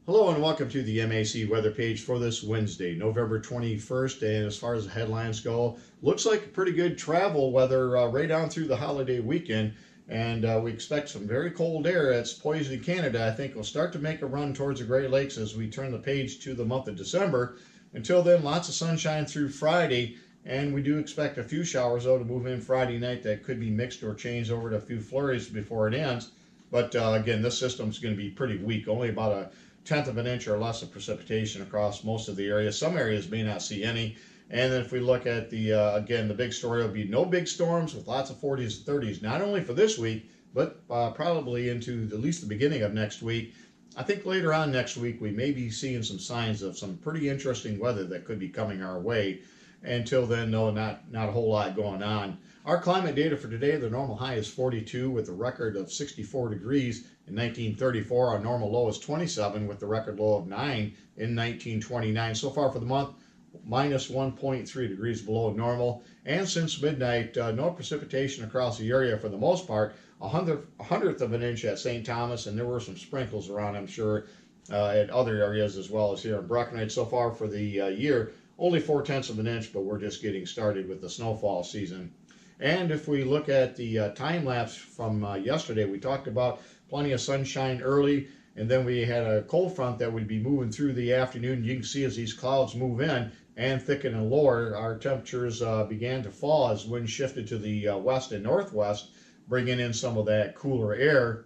Hello and welcome to the MAC weather page for this Wednesday, November 21st. And as far as the headlines go, looks like pretty good travel weather right on through the holiday weekend. And we expect some very cold air that's poised in Canada. I think will start to make a run towards the Great Lakes as we turn the page to the month of December. Until then, lots of sunshine through Friday. And we do expect a few showers, though, to move in Friday night that could be mixed or changed over to a few flurries before it ends. But again, this system's going to be pretty weak, only about a tenth of an inch or less of precipitation across most of the area. Some areas may not see any. And then if we look at the, again, the big story will be no big storms with lots of 40s and 30s, not only for this week, but probably into at least the beginning of next week. I think later on next week, we may be seeing some signs of some pretty interesting weather that could be coming our way. Until then, no, not a whole lot going on. Our climate data for today, the normal high is 42 with a record of 64 degrees in 1934. Our normal low is 27 with the record low of 9 in 1929. So far for the month, minus 1.3 degrees below normal. And since midnight, no precipitation across the area for the most part. A hundredth of an inch at St. Thomas, and there were some sprinkles around, I'm sure, at other areas as well as here in Breckenridge. So far for the year, only 4/10 of an inch, but we're just getting started with the snowfall season. And if we look at the time lapse from yesterday, we talked about plenty of sunshine early, and then we had a cold front that would be moving through the afternoon. You can see as these clouds move in and thicken and lower, our temperatures began to fall as wind shifted to the west and northwest, bringing in some of that cooler air.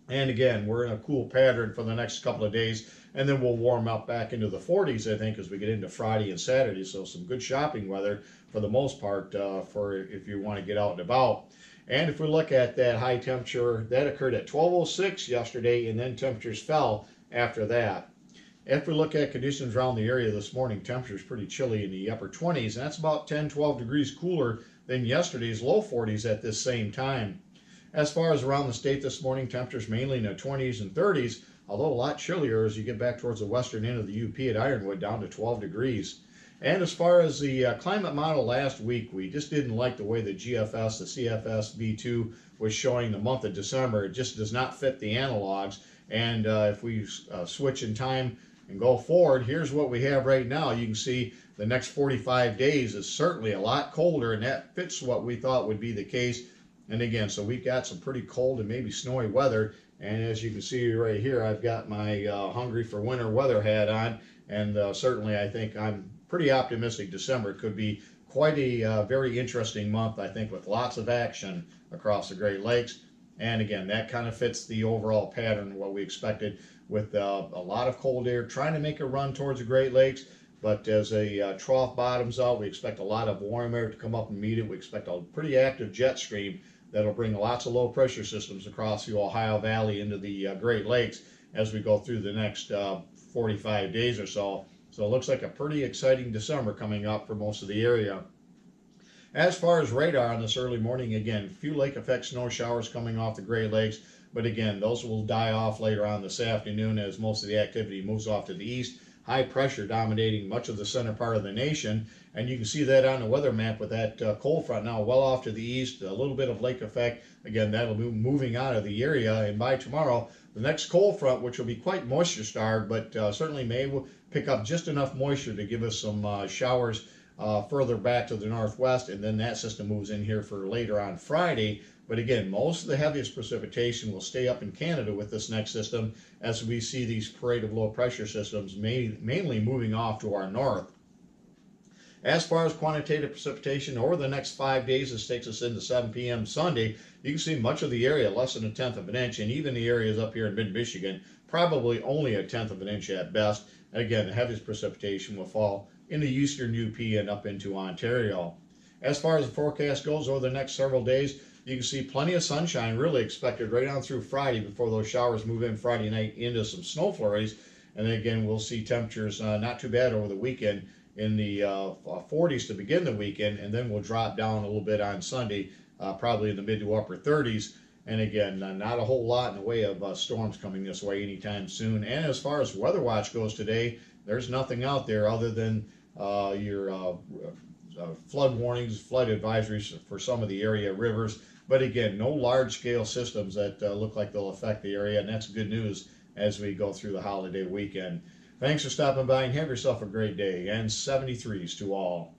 And again, we're in a cool pattern for the next couple of days, and then we'll warm up back into the 40s, I think, as we get into Friday and Saturday. So some good shopping weather for the most part for if you want to get out and about. And if we look at that high temperature, that occurred at 12:06 yesterday, and then temperatures fell after that. If we look at conditions around the area this morning, temperatures pretty chilly in the upper 20s, and that's about 10-12 degrees cooler than yesterday's low 40s at this same time. As far as around the state this morning, temperatures mainly in the 20s and 30s, although a lot chillier as you get back towards the western end of the UP at Ironwood, down to 12 degrees. And as far as the climate model last week, we just didn't like the way the GFS, the CFS V2 was showing the month of December. It just does not fit the analogs. And if we switch in time and go forward, here's what we have right now. You can see the next 45 days is certainly a lot colder, and that fits what we thought would be the case. And again, so we've got some pretty cold and maybe snowy weather. And as you can see right here, I've got my hungry for winter weather hat on. And certainly I think I'm pretty optimistic December could be quite a very interesting month, I think, with lots of action across the Great Lakes. And again, that kind of fits the overall pattern, what we expected, with a lot of cold air trying to make a run towards the Great Lakes. But as a trough bottoms out, we expect a lot of warm air to come up and meet it. We expect a pretty active jet stream that'll bring lots of low pressure systems across the Ohio Valley into the Great Lakes as we go through the next 45 days or so. So it looks like a pretty exciting December coming up for most of the area. As far as radar on this early morning, again, few lake effect snow showers coming off the Great Lakes, but again, those will die off later on this afternoon as most of the activity moves off to the east. High pressure dominating much of the center part of the nation, and you can see that on the weather map with that cold front now well off to the east, a little bit of lake effect. Again, that'll be moving out of the area, and by tomorrow, the next cold front, which will be quite moisture starved, but certainly may pick up just enough moisture to give us some showers further back to the northwest, and then that system moves in here for later on Friday. But again, most of the heaviest precipitation will stay up in Canada with this next system as we see these parade of low pressure systems mainly moving off to our north. As far as quantitative precipitation over the next 5 days, this takes us into 7 p.m. Sunday, you can see much of the area less than a tenth of an inch, and even the areas up here in mid-Michigan, probably only a tenth of an inch at best. And again, the heaviest precipitation will fall in the eastern UP and up into Ontario. As far as the forecast goes over the next several days, you can see plenty of sunshine really expected right on through Friday before those showers move in Friday night into some snow flurries. And then again, we'll see temperatures not too bad over the weekend in the 40s to begin the weekend, and then we'll drop down a little bit on Sunday, probably in the mid to upper 30s. And again, not a whole lot in the way of storms coming this way anytime soon. And as far as Weather Watch goes today, there's nothing out there other than your flood warnings, flood advisories for some of the area rivers. But again, no large-scale systems that look like they'll affect the area, and that's good news as we go through the holiday weekend. Thanks for stopping by and have yourself a great day, and 73s to all.